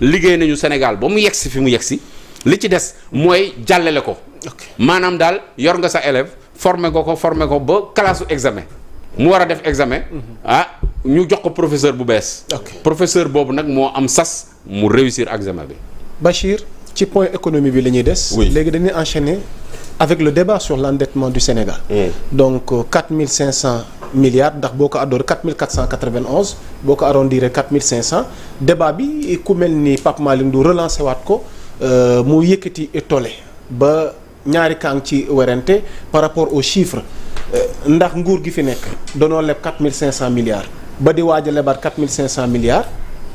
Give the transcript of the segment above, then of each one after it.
liggéey nañu Sénégal ba mu yegsi fi mu yegsi li ci des mooy jàllale ko. maanaam daal yor nga sa élève formé ko ba classe examen mu war a def examen. ñu jox ko professeur bu bees. professeur boobu nag moo am sas mu réussir examen bi. Bachir ci point économie bi la ñuy des. léegi dañuy enchaîner avec le débat sur l'endettement du Sénégal. Donc 4500 milliards ndax boo ko addoor 4491 boo ko arrondir 4500 débat bi ku mel ni Pape Malick Ndour relancé waat ko mu yëkkati tolle ba ñaari kaa ngi ci werante par rapport aux chiffres ndax nguur gi fi nekk doonoo leb 4500 milliards ba di waaj a lebaat 4500 milliards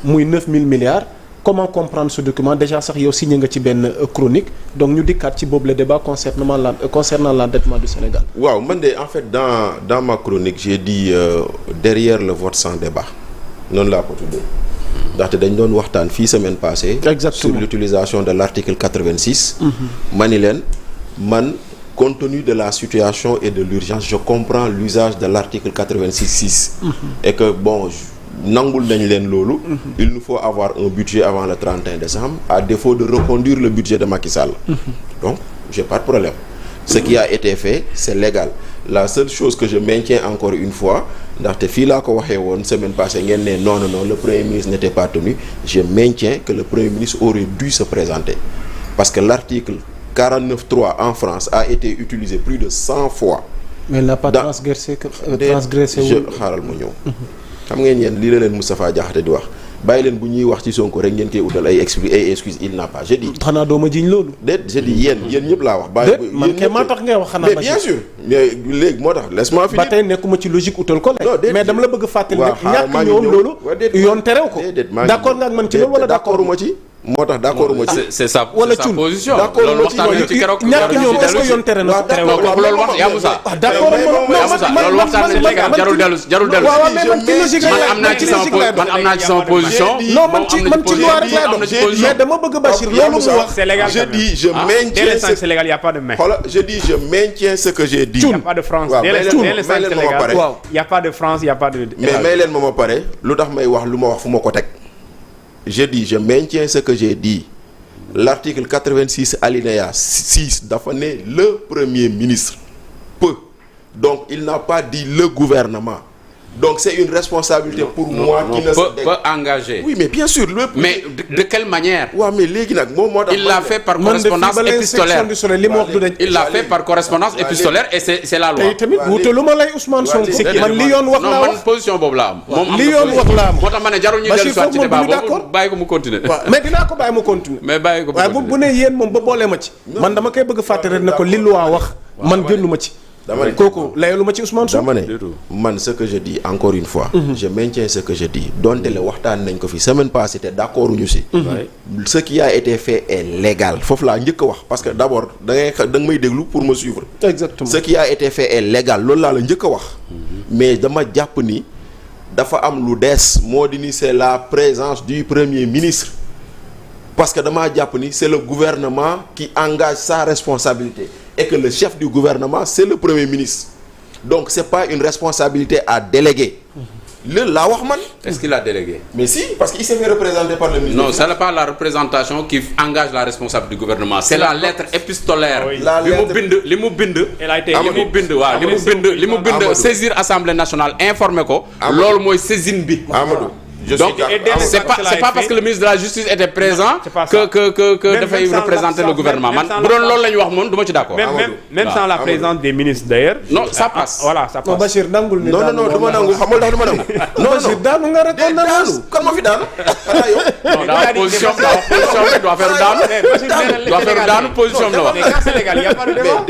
muy 9000 milliards. Comment comprendre ce document déjà sax yow signé nga ci benn chronique donc ñu dikkaat ci boobu le débat concernant l'endettement du Sénégal. waaw man de en fait dans ma chronique j'ai dit derrière le vote sans débat noonu laa ko tuddee ndaxte dañ doon waxtaan fii semaine passée. Exactement. Sur l'utilisation de l'article 86. ma ni leen man compte tenu de la situation et de l'urgence je comprends l'usage de l'article 86.6. Et que bon. nangul nañ leen loolu. Il nous faut avoir un budget avant le 31 décembre à défaut de reconduire le budget de Macky Sall. Donc j'ai pas de problème. Ce qui a été fait c'est légal. La seule chose que je maintiens encore une fois ndaxte fii laa ko waxee woon semaine passée ngeen ne non le Premier ministre n'était pas tenu. Je maintiens que le Premier ministre aurait dû se présenter parce que l'article 49.3 en France a été utilisé plus de 100 fois. Mais il n'a pas transgressé xaaral ma ñëw. xam ngeen yéen lii la leen Moustapha Diakhaté di wax bàyyi leen bu ñuy wax ci Sonko rek ngeen koy utal ay excuse il n'a pas je dis. xanaa doo ma jiñ loolu. déet je dis yéen ñëpp laa wax. bàyyi man kay maa tax ngay wax xanaa. mais bien sûr mais léegi moo tax laisse-moi finir. ba tey nekkuma ci logique utal ko la. mais dama la bëgg fàttali waaw nag ñàkk ñoom loolu. yoon terew ko. d'accord nga ak man ci loolu wala d'accord ma ci. moo tax d'accord ma ci. c'est sa position. loolu waxtaan nañu ci keroog. ñàkk ñoom est-ce que yoon tere na ko. loolu wax yaa Moussa. d'accord loolu waxtaan nañu ci jarul dellu. waaw mais man ci logique man am naa ci sama position. non man ci droit rek laa dox mais dama bëgg Bachir loolu mu wax. c'est légal. Je dis je maintiens c'est légal, il y a pas de mais. Voilà, je dis je maintiens ce que j'ai dit. Il y a pas de France. Dès l'instant c'est légal. Il y a pas de France, il y a pas de. mais may leen ma pare lu tax may wax lu ma wax fu ma ko teg. Je dis je maintiens ce que j'ai dit. L'article 86 alinéa 6 dafa ne le Premier ministre peut. Donc il n'a pas dit le gouvernement. Donc c'est une responsabilité pour moi qui ne peut engager. Oui mais bien sûr mais de quelle manière? waaw mais léegi nag moom moo tax. Il l'a fait par correspondance épistolaire. Il l'a fait par correspondance épistolaire et c'est la loi. tey tamit wutalu ma lay Ousmane Sonko. man li yoon wax laa wax man position boobu laa am. moom li yoon wax laa am. moo tax ma ne jarul ñu dellu soit ci débat boobu bàyyi ko mu continuer. mais dinaa ko bàyyi mu continuer. mais bàyyi ko mu waaye bu ne yéen moom ba boolee ma ci. man dama koy bëgg fàtte rek ne ko li loi wax man génnu ma ci. kooku layalu ma ci Ousmane Sonko. dama ne man ce que je dis encore une fois. Je maintiens ce que je dis donte le waxtaan nañ ko fi semaine passée te d'accord ñu si. Ce qui a été fait est légal foofu laa njëkk a wax parce que d'abord da nga may déglu pour me suivre. Exactement. Ce qui a été fait est légal loolu laa la njëkk a wax. mais dama jàpp ni dafa am lu des moo di ni c'est la présence du Premier ministre. parce que damaa jàpp ni c'est le gouvernement qui engage sa responsabilité et que le chef du gouvernement c'est le Premier ministre donc c'est pas une responsabilité à déléguer. Loolu laa wax man. Est-ce qu'il a délégué? Mais si, parce qu'il s'est fait représenter par le ministre. Non, ce n'est pas la représentation qui engage la responsable du gouvernement. C'est la lettre épistolaire. Oui. li mu bind. Elle a été li mu bind saisir Assemblée nationale informé ko. loolu mooy saisine bi. Amadou. Donc c'est pas parce que le ministre de la Justice était présent que dafay représenter le gouvernement. Man bu doon loolu la ñu wax moom du ma ci d'accord. Même sans la présence des ministres d'ailleurs. Non, ça passe. Voilà, ça passe. Bachir nangul ni non du ma nangu xam nga dafa du ma nangu. non Bachir daanu nga rek on daanu. Kan ma fi daanu. Xanaa yow. Non, daa position bi doit faire daanu position la wax. Mais quand c'est légal, il y a pas de débat.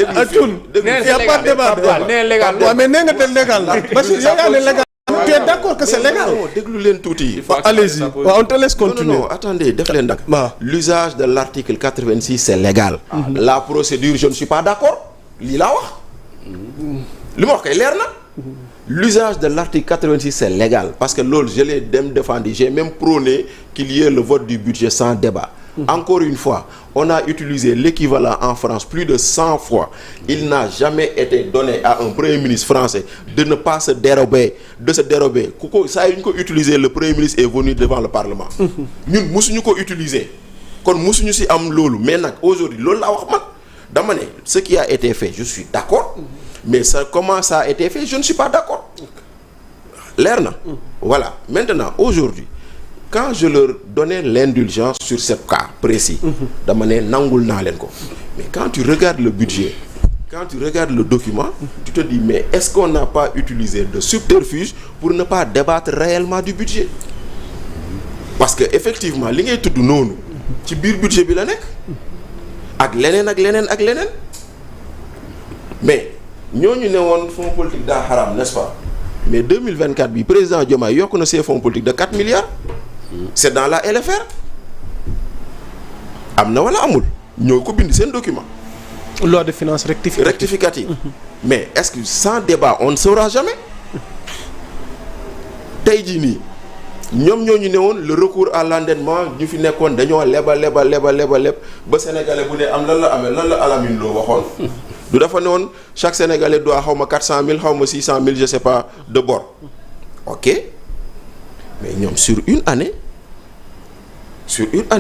Il y a pas de débat. Nee légal. waaw mais nee nga te légal la. Bachir yow yaa ne légal. Tu es d'accord que c'est légal? Non, déglu leen tuuti. Allez-y. On te laisse continuer. Non, attendez, def leen nag. L'usage de l'article 86 c'est légal. La procédure, je ne suis pas d'accord. Lii laa wax. Li ma wax kay leer na. L'usage de l'article 86 c'est légal parce que loolu je l'ai défendu. J'ai même prôné qu'il y ait le vote du budget sans débat. Encore une fois, on a utilisé l'équivalent en France plus de 100 fois. Il n'a jamais été donné à un Premier ministre français de ne pas se dérober, Ça, une fois utilisé, le Premier ministre est venu devant le Parlement. Nous, nous ko utiliser. Quand nous sommes si am lolu, mais aujourd'hui, lolu la wax man. Dama ne, ce qui a été fait, je suis d'accord. Mais comment ça a été fait, je ne suis pas d'accord. L'erna. Voilà. Maintenant, aujourd'hui, quand je leur donnais l'indulgence sur ce cas précis, dama ne nangul na len ko. Mais quand tu regardes le budget, quand tu regardes le document, tu te dis, mais est-ce qu'on n'a pas utilisé de subterfuge pour ne pas débattre réellement du budget? Parce que effectivement, li ngay tuddu nonu ci biir budget bi la nek ak leneen mais ñooñu ne woon fonds politique daa haram, n'est-ce pas? Mais 2024 bi président Diomaye yokk na ses fonds politiques de 4 milliards. C'est dans la LFR. Amna wala amul ñoo ko bind seen document. Loi de finances rectificative. Mais est-ce que sans débat on ne saura jamais? Tey jii nii ñoom ñooñu ne woon le recours à l'endettement ñu fi nekkoon dañoo leba ba sénégalais bu ne am lan la amee lan la Alamine Lo waxoon. du dafa ne woon chaque sénégalais doit xaw ma 400 000 xaw ma 600 000 je sais pas de bord. Ok, mais ñoom sur une année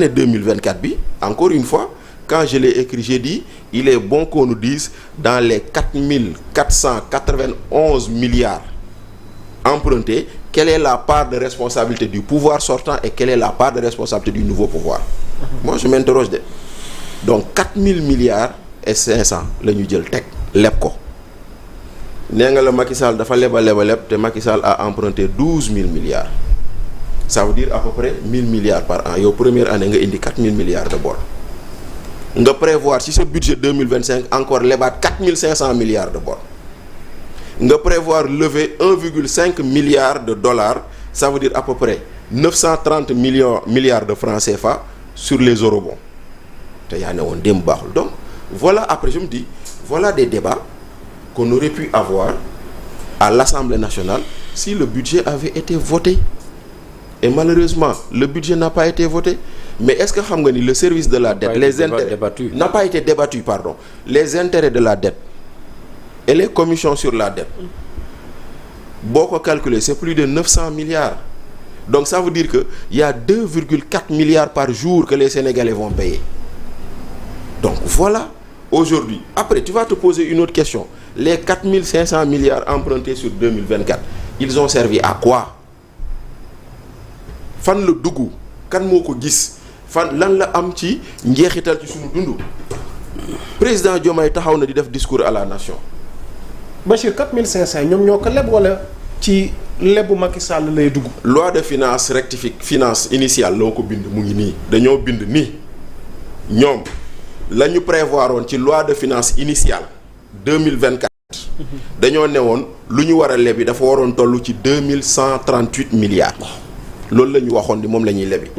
2024 bi encore une fois quand je l'ai écrit j'ai dit il est bon qu'on nous dise dans les 4491 milliards empruntés, quelle est la part de responsabilité du pouvoir sortant et quelle est la part de responsabilité du nouveau pouvoir. Moi je m'interroge de. Donc 4000 milliards et 500 la ñu jël teg leb ko nee nga la Macky Sall dafa leb te Macky Sall a emprunté 12 000 milliards. Ça veut dire à peu près 1000 milliards par an. Yow première année nga indi 4000 milliards de bor. Nga prévoir si ce budget 2025 encore lebaat 4500 milliards de bor. Nga prévoir lever 1,5 milliard de dollars, ça veut dire à peu près 930 milliards de francs CFA sur les eurobonds. Donc voilà, après je me dis, voilà des débats qu'on aurait pu avoir à l'Assemblée nationale si le budget avait été voté. Et malheureusement, le budget n'a pas été voté. Mais est-ce que le service de la dette, les intérêts, n'a pas été débattu, pardon. Les intérêts de la dette et les commissions sur la dette, beaucoup calculé, c'est plus de 900 milliards. Donc ça veut dire qu'il y a 2,4 milliards par jour que les Sénégalais vont payer. Donc voilà, aujourd'hui, après tu vas te poser une autre question. Les 4500 milliards empruntés sur 2024, ils ont servi à quoi? Fan le dougou, kan moko gis, fan lan la am ci njeexital ci sunu dundu. Président Diomaye taxaw na di def discours à la nation. Bachir 4500 ñom ñoko leb wala ci lebu Macky Sall lay dugg. Loi de finances finance initiale loko bind mu ngi ni. Dañoo bind ni ñom lañu prévoiroon ci loi de finances initiale 2024. Dañoo néwon luñu wara lebi dafa waron tollu ci 2138 milliards. Loolu la ñu waxoon ni moom la ñuy lebi.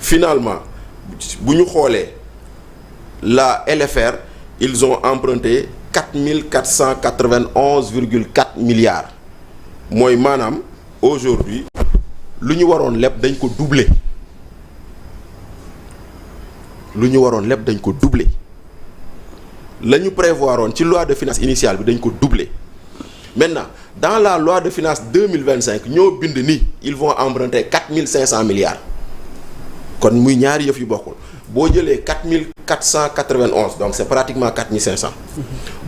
Finalement bu ñu xoolee la LFR ils ont emprunté 4491,4 milliards mooy maanaam aujourd'hui lu ñu waroon leb dañ ko doubler la ñu prévoiroon ci loi de finances initiale bi dañ ko doubler. Maintenant dans la loi de finances 2025 ñoo bind ni ils vont emprunter 4500 milliards kon muy ñaari yëf yu bokkul boo jëlee 4491 donc c'est pratiquement 4500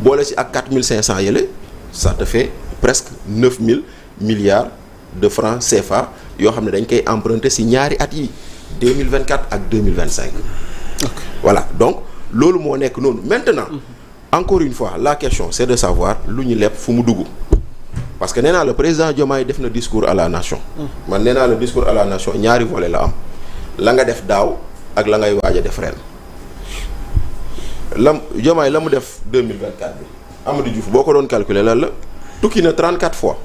boole ci ak 4500 yële ça te fait presque 9000 milliards de francs CFA yoo xam ne dañ koy emprunter ci ñaari at yi 2024 ak 2025. Voilà donc loolu moo nekk noonu maintenant encore une fois la question c'est de savoir lu ñu leb fu mu dugg. Parce que le président Diomaye def na discours à la nation. Man néna le discours à la nation ñaari volet la am. La nga def daw ak la ngay waja def ren. Diomaye la mu def 2024 bi. Amadou Diouf boko don calculer lan la tukki na 34 fois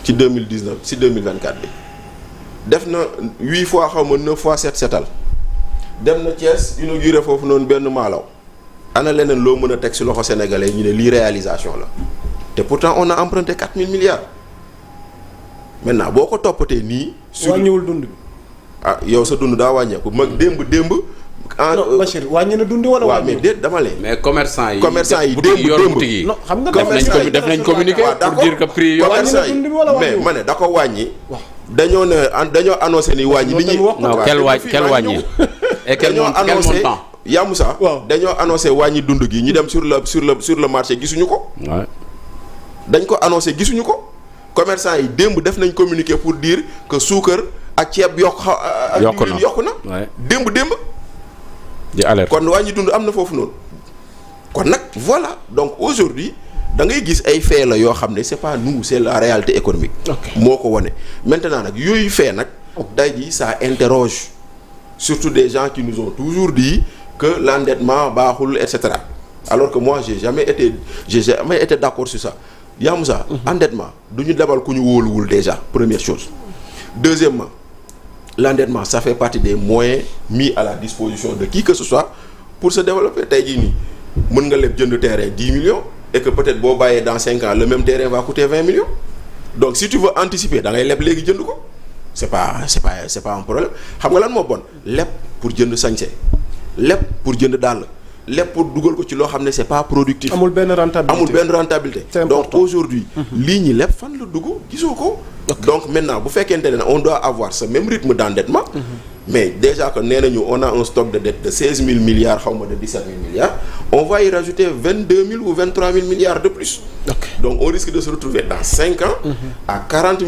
ci 2019 ci 2024 bi. Def na 8 fois xawma 9 fois 7 setal. Dem na Thiès inauguré fofu non benn malaw. Ana leneen lo meuna tek ci loxo sénégalais ñu né li réalisation la. Et pourtant on a emprunté 4000 milliards. Maintenant boko topaté ni sur wàññiwul dund bi. Ah yow sa dund da wàññeeku mag demb non Bachir wàññi na dundi wala waaw mais déet dama leen. mais commerçant yi démb non xam nga def nañ communiqué pour dire que prix yi commerçant yi mais ma ne da ko wàññi. dañoo annoncé ni wàññi. nit ñi non quel wàññi et quel montant. yaa Moussa dañoo annoncé wàññi dund gi ñu dem sur le marché gisuñu ko. dañ ko annoncé gisuñu ko. commerçant yi démb def nañ communiqué pour dire que suukar ak ceeb yokku na. démb. di alerte kon wàññi dund am na foofu noonu. kon nag voilà donc aujourd'hui da ngay gis ay fait la yoo xam ne c'est pas nous c'est la réalité économique. moo ko wane maintenant nag yooyu fait nag. day ji ça interroge surtout des gens qui nous ont toujours dit que l'endettement baaxul et cetera alors que moi j'ai jamais été d'accord sur ça. yaa Moussa endettement du ñu lebal ku ñu wóoluwul déjà première chose. deuxièmement l'endettement ça fait partie des moyens mis à la disposition de qui que ce soit pour se développer. tey jii nii mën nga leb jënd terrain 10 millions et que peut-être boo bàyyee dans 5 ans le même terrain va coûter 20 millions donc si tu veux anticiper da ngay leb léegi jënd ko c'est pas un problème. xam nga lan moo bon leb pour jënd sañse leb pour jënd dàll lépp pour dugal ko ci loo xam ne c'est pas productif. amul benn rentabilité donc aujourd'hui lii ñi lépp fan la dugg gisoo ko. donc maintenant bu fekkente ne on doit avoir ce même rythme d'endettement. mais déjà que nee nañu on a un stock de dette de 16 000 milliards xaw ma de 17 000 milliards on va y rajouter 22 000 ou 23 000 milliards de plus. Donc on risque de se retrouver dans 5 ans à 40 000